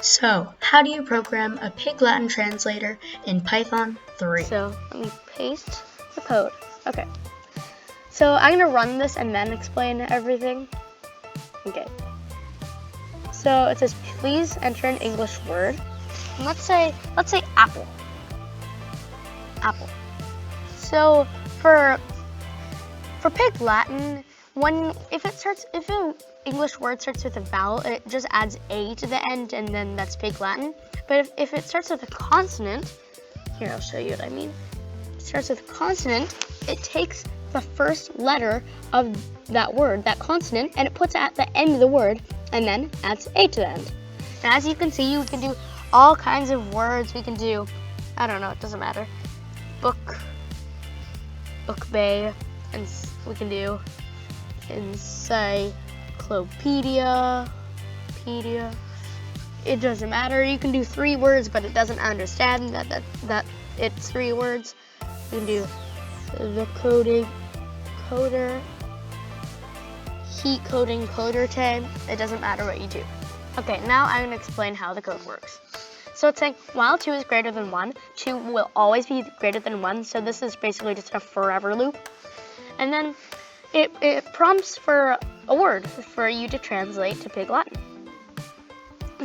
So, how do you program a Pig Latin translator in Python 3? So let me paste the code. Okay. So I'm gonna run this and then explain everything. Okay. So it says please enter an English word. And let's say apple. Apple. So for Pig Latin, if an English word starts with a vowel, it just adds a to the end, and then that's Pig Latin. But if it starts with a consonant, here I'll show you what I mean. It starts with a consonant, it takes the first letter of that word, that consonant, and it puts it at the end of the word, and then adds a to the end. And as you can see, you can do all kinds of words. We can do, I don't know, it doesn't matter. Book bay, and we can do encyclopedia, it doesn't matter. You can do 3 words, but it doesn't understand that it's 3 words. You can do the coder, heat coding, coder tag. It doesn't matter what you do. Okay, now I'm going to explain how the code works. So it's saying while 2 is greater than 1, 2 will always be greater than 1. So this is basically just a forever loop. And then it prompts for a word for you to translate to Pig Latin.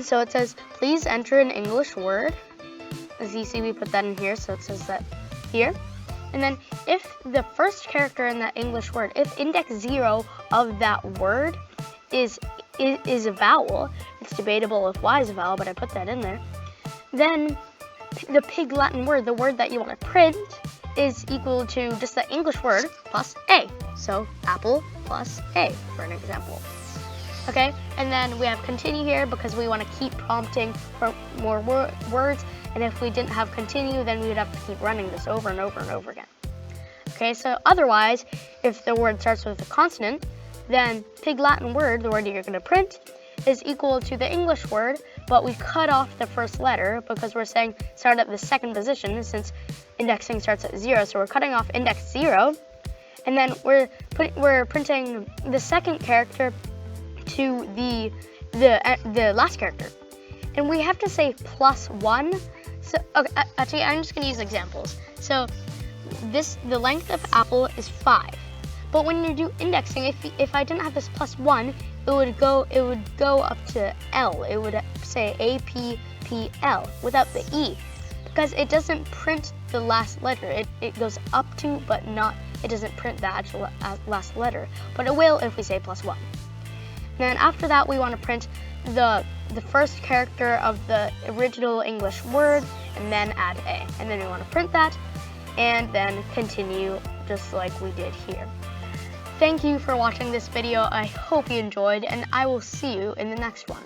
So it says, please enter an English word. As you see, we put that in here, so it says that here. And then if the first character in that English word, if index 0 of that word is a vowel, it's debatable if Y is a vowel, but I put that in there, then the Pig Latin word, the word that you want to print, is equal to just the English word plus A. So apple plus A, for an example. Okay, and then we have continue here because we want to keep prompting for more words, and if we didn't have continue, then we would have to keep running this over and over and over again. Okay, so otherwise, if the word starts with a consonant, then Pig Latin word, the word you're going to print, is equal to the English word, but we cut off the first letter because we're saying start at the second position since indexing starts at 0, so we're cutting off index 0, and then we're printing the second character to the last character, and we have to say +1. So okay, actually, I'm just gonna use examples. So the length of apple is 5, but when you do indexing, if I didn't have this +1, it would go up to L. It would say APPL without the E, because it doesn't print the last letter. It goes up to, but not. It doesn't print the actual last letter, but it will if we say +1. Then after that, we want to print the first character of the original English word, and then add A. And then we want to print that, and then continue just like we did here. Thank you for watching this video. I hope you enjoyed, and I will see you in the next one.